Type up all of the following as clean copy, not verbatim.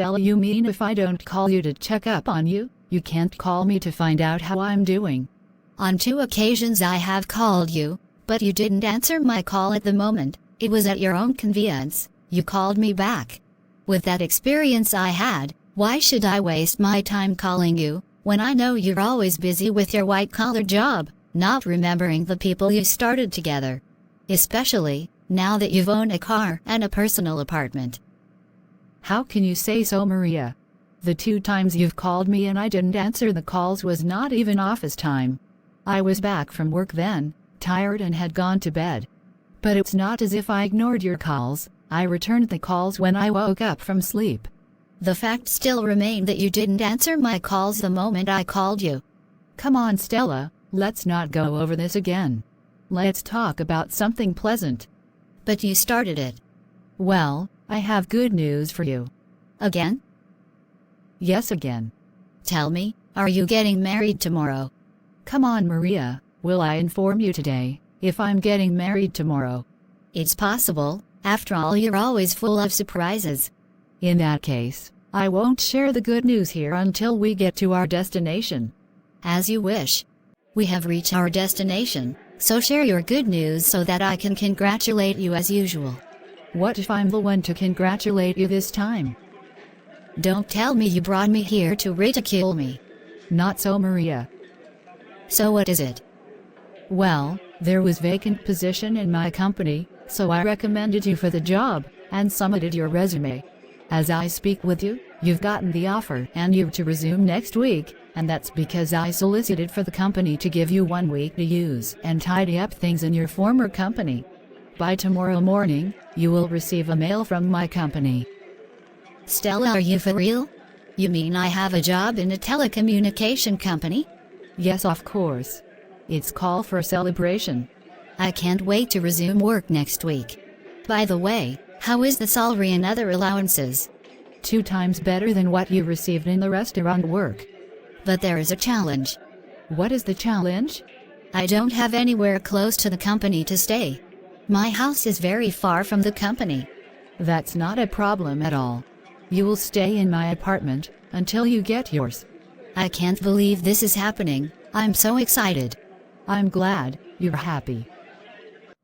Stella, you mean if I don't call you to check up on you, you can't call me to find out how I'm doing? On 2 occasions I have called you, but you didn't answer my call at the moment. It was at your own convenience. You called me back. With that experience I had, why should I waste my time calling you, when I know you're always busy with your white-collar job, not remembering the people you started together? Especially, now that you've owned a car and a personal apartment. How can you say so, Maria? The 2 times you've called me and I didn't answer the calls was not even office time. I was back from work then, tired and had gone to bed. But it's not as if I ignored your calls. I returned the calls when I woke up from sleep. The fact still remained that you didn't answer my calls the moment I called you. Come on, Stella, let's not go over this again. Let's talk about something pleasant. But you started it. Well, I have good news for you. Again? Yes, again. Tell me, are you getting married tomorrow? Come on, Maria, will I inform you today if I'm getting married tomorrow? It's possible. After all, you're always full of surprises. In that case, I won't share the good news here until we get to our destination. As you wish. We have reached our destination, so share your good news so that I can congratulate you as usual. What if I'm the one to congratulate you this time? Don't tell me you brought me here to ridicule me. Not so, Maria. So what is it? Well, there was vacant position in my company, so I recommended you for the job, and submitted your resume. As I speak with you, you've gotten the offer and you're to resume next week, and that's because I solicited for the company to give you 1 week to use and tidy up things in your former company. By tomorrow morning, you will receive a mail from my company. Stella, are you for real? You mean I have a job in a telecommunication company? Yes, of course. It's call for celebration. I can't wait to resume work next week. By the way, how is the salary and other allowances? 2 times better than what you received in the restaurant work. But there is a challenge. What is the challenge? I don't have anywhere close to the company to stay. My house is very far from the company. That's not a problem at all. You will stay in my apartment until you get yours. I can't believe this is happening. I'm so excited. I'm glad you're happy.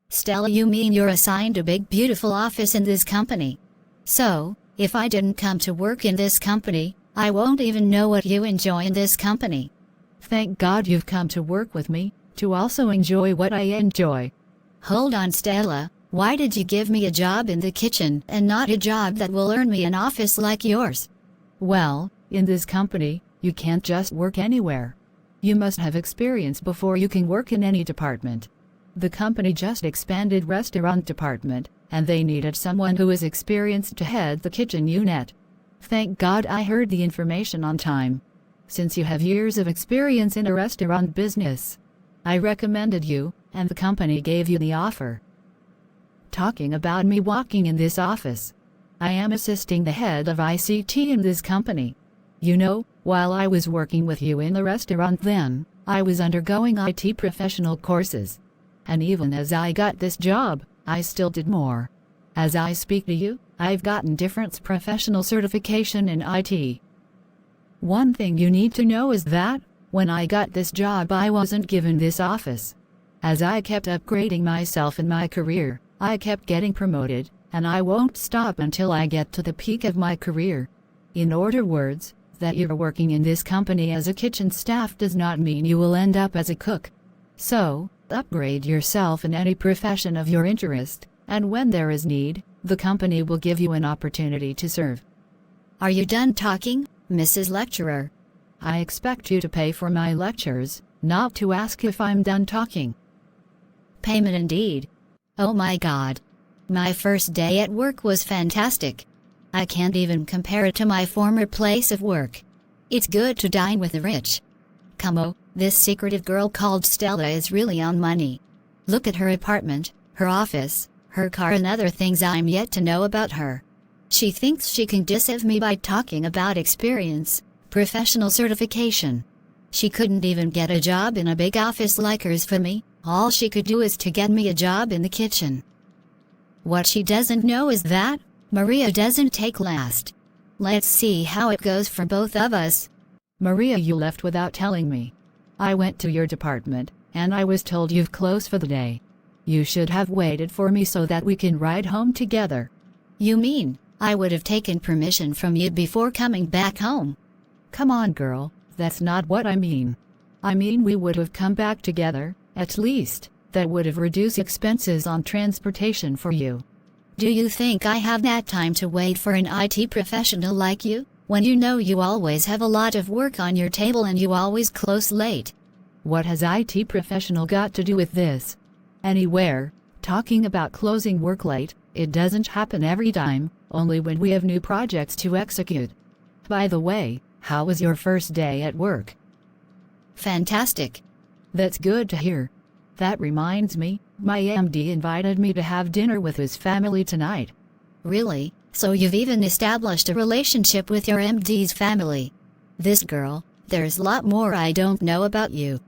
Stella, you mean you're assigned a big beautiful office in this company? So, if I didn't come to work in this company, I won't even know what you enjoy in this company. Thank God you've come to work with me, to also enjoy what I enjoy. Hold on, Stella. Why did you give me a job in the kitchen and not a job that will earn me an office like yours? Well, in this company, you can't just work anywhere. You must have experience before you can work in any department. The company just expanded restaurant department, and they needed someone who is experienced to head the kitchen unit. Thank God I heard the information on time. Since you have years of experience in a restaurant business, I recommended you, and the company gave you the offer. Talking about me walking in this office, I am assisting the head of ICT in this company. You know, while I was working with you in the restaurant then, I was undergoing IT professional courses. And even as I got this job, I still did more. As I speak to you, I've gotten different professional certification in IT. One thing you need to know is that, when I got this job I wasn't given this office. As I kept upgrading myself in my career, I kept getting promoted, and I won't stop until I get to the peak of my career. In other words, that you're working in this company as a kitchen staff does not mean you will end up as a cook. So, upgrade yourself in any profession of your interest, and when there is need, the company will give you an opportunity to serve. Are you done talking, Mrs. Lecturer? I expect you to pay for my lectures, not to ask if I'm done talking. Payment indeed. Oh my God. My first day at work was fantastic. I can't even compare it to my former place of work. It's good to dine with the rich. Come, this secretive girl called Stella is really on money. Look at her apartment, her office, her car and other things I'm yet to know about her. She thinks she can deceive me by talking about experience, professional certification. She couldn't even get a job in a big office like hers for me. All she could do is to get me a job in the kitchen. What she doesn't know is that Maria doesn't take last. Let's see how it goes for both of us. Maria, you left without telling me. I went to your department, and I was told you've closed for the day. You should have waited for me so that we can ride home together. You mean, I would have taken permission from you before coming back home? Come on, girl, that's not what I mean. I mean we would have come back together, at least. That would have reduced expenses on transportation for you. Do you think I have that time to wait for an IT professional like you, when you know you always have a lot of work on your table and you always close late? What has IT professional got to do with this? Anywhere, talking about closing work late, it doesn't happen every time, only when we have new projects to execute. By the way, how was your first day at work? Fantastic. That's good to hear. That reminds me, my MD invited me to have dinner with his family tonight. Really? So you've even established a relationship with your MD's family? This girl, there's a lot more I don't know about you.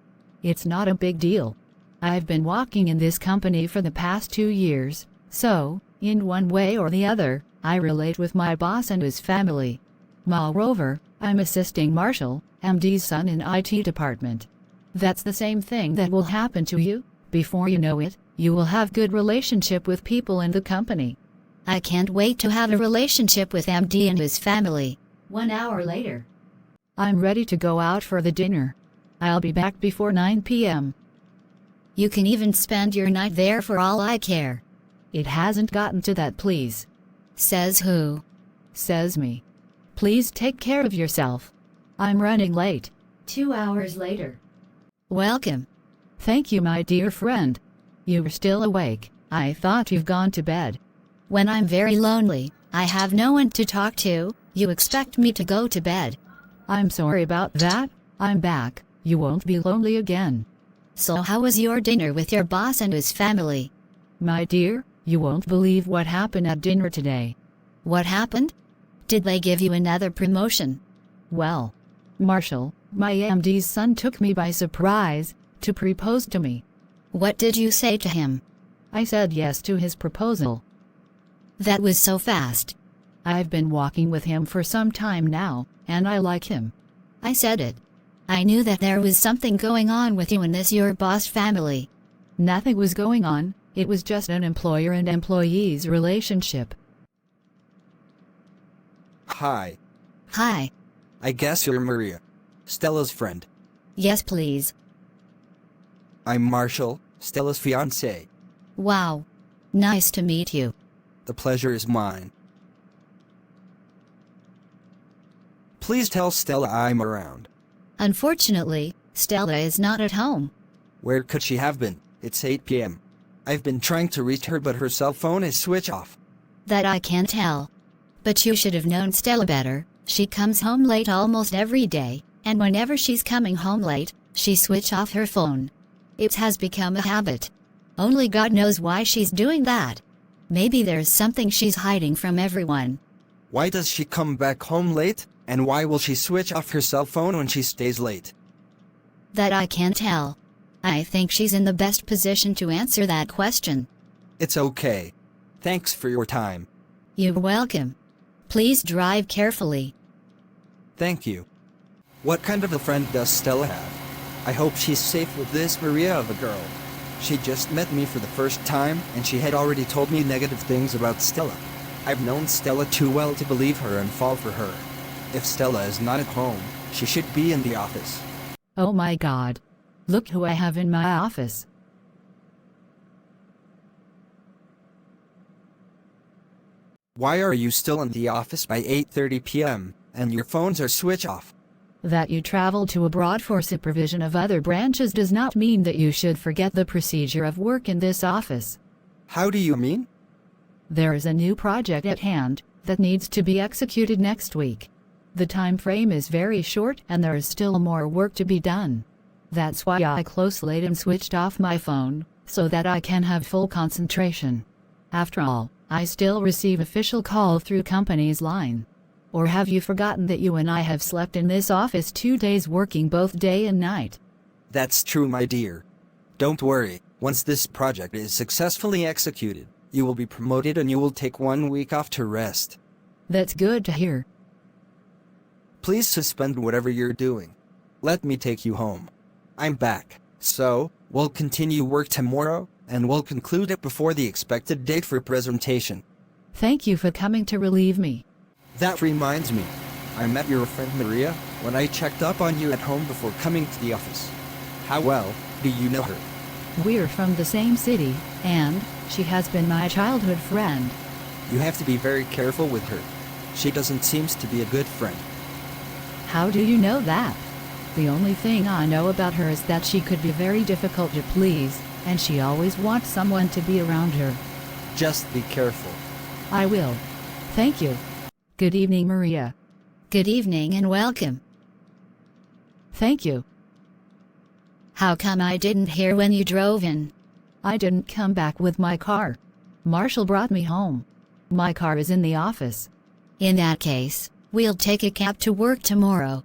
It's not a big deal. I've been working in this company for the past 2 years, so, in one way or the other, I relate with my boss and his family. Moreover, I'm assisting Marshall, MD's son in IT department. That's the same thing that will happen to you. Before you know it, you will have good relationship with people in the company. I can't wait to have a relationship with MD and his family. 1 hour later. I'm ready to go out for the dinner. I'll be back before 9 p.m. You can even spend your night there for all I care. It hasn't gotten to that, please. Says who? Says me. Please take care of yourself. I'm running late. 2 hours later. Welcome. Thank you, my dear friend. You're still awake. I thought you've gone to bed. When I'm very lonely, I have no one to talk to, you expect me to go to bed. I'm sorry about that. I'm back. You won't be lonely again. So how was your dinner with your boss and his family? My dear, you won't believe what happened at dinner today. What happened? Did they give you another promotion? Well, Marshall, my MD's son, took me by surprise to propose to me. What did you say to him? I said yes to his proposal. That was so fast. I've been walking with him for some time now, and I like him. I said it. I knew that there was something going on with you and this your boss family. Nothing was going on, it was just an employer and employee's relationship. Hi. Hi. I guess you're Maria. Stella's friend. Yes, please. I'm Marshall, Stella's fiancé. Wow. Nice to meet you. The pleasure is mine. Please tell Stella I'm around. Unfortunately, Stella is not at home. Where could she have been? It's 8 p.m. I've been trying to reach her, but her cell phone is switched off. That I can't tell. But you should have known Stella better. She comes home late almost every day, and whenever she's coming home late, she switches off her phone. It has become a habit. Only God knows why she's doing that. Maybe there's something she's hiding from everyone. Why does she come back home late? And why will she switch off her cell phone when she stays late? That I can't tell. I think she's in the best position to answer that question. It's okay. Thanks for your time. You're welcome. Please drive carefully. Thank you. What kind of a friend does Stella have? I hope she's safe with this Maria of a girl. She just met me for the first time, and she had already told me negative things about Stella. I've known Stella too well to believe her and fall for her. If Stella is not at home, she should be in the office. Oh my God. Look who I have in my office. Why are you still in the office by 8:30 p.m., and your phones are switched off? That you traveled to abroad for supervision of other branches does not mean that you should forget the procedure of work in this office. How do you mean? There is a new project at hand that needs to be executed next week. The time frame is very short and there is still more work to be done. That's why I closed late and switched off my phone, so that I can have full concentration. After all, I still receive official call through company's line. Or have you forgotten that you and I have slept in this office 2 days working both day and night? That's true, my dear. Don't worry, once this project is successfully executed, you will be promoted and you will take 1 week off to rest. That's good to hear. Please suspend whatever you're doing. Let me take you home. I'm back. So, we'll continue work tomorrow, and we'll conclude it before the expected date for presentation. Thank you for coming to relieve me. That reminds me. I met your friend Maria when I checked up on you at home before coming to the office. How well do you know her? We're from the same city, and she has been my childhood friend. You have to be very careful with her. She doesn't seem to be a good friend. How do you know that? The only thing I know about her is that she could be very difficult to please, and she always wants someone to be around her. Just be careful. I will. Thank you. Good evening, Maria. Good evening and welcome. Thank you. How come I didn't hear when you drove in? I didn't come back with my car. Marshall brought me home. My car is in the office. In that case, we'll take a cab to work tomorrow.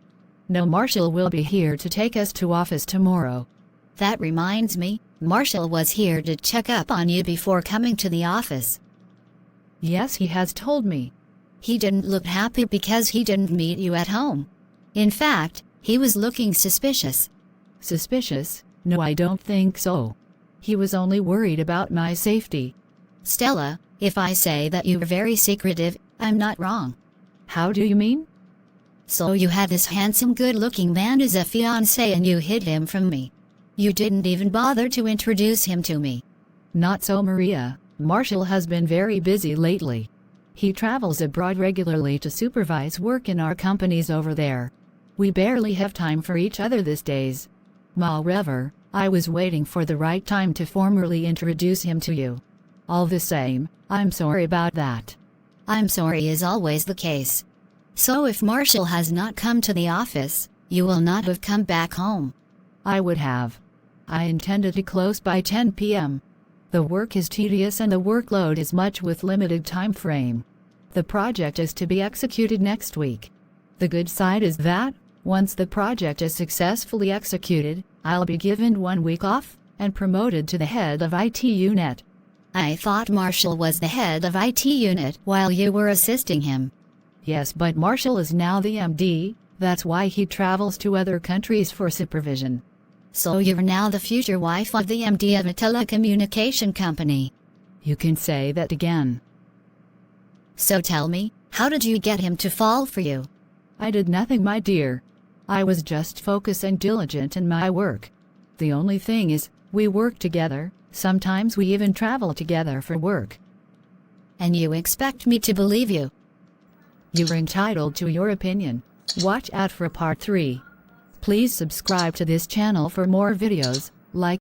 No, Marshall will be here to take us to office tomorrow. That reminds me, Marshall was here to check up on you before coming to the office. Yes, he has told me. He didn't look happy because he didn't meet you at home. In fact, he was looking suspicious. Suspicious? No, I don't think so. He was only worried about my safety. Stella, if I say that you were very secretive, I'm not wrong. How do you mean? So you had this handsome good-looking man as a fiancé and you hid him from me. You didn't even bother to introduce him to me. Not so, Maria. Marshall has been very busy lately. He travels abroad regularly to supervise work in our companies over there. We barely have time for each other these days. Moreover, I was waiting for the right time to formally introduce him to you. All the same, I'm sorry about that. I'm sorry is always the case. So if Marshall has not come to the office, you will not have come back home. I would have. I intended to close by 10 p.m. The work is tedious and the workload is much with limited time frame. The project is to be executed next week. The good side is that, once the project is successfully executed, I'll be given 1 week off and promoted to the head of IT unit. I thought Marshall was the head of IT unit while you were assisting him. Yes, but Marshall is now the MD, that's why he travels to other countries for supervision. So you're now the future wife of the MD of a telecommunication company. You can say that again. So tell me, how did you get him to fall for you? I did nothing, my dear. I was just focused and diligent in my work. The only thing is, we work together, sometimes we even travel together for work. And you expect me to believe you? You're entitled to your opinion. Watch out for part 3. Please subscribe to this channel for more videos, like,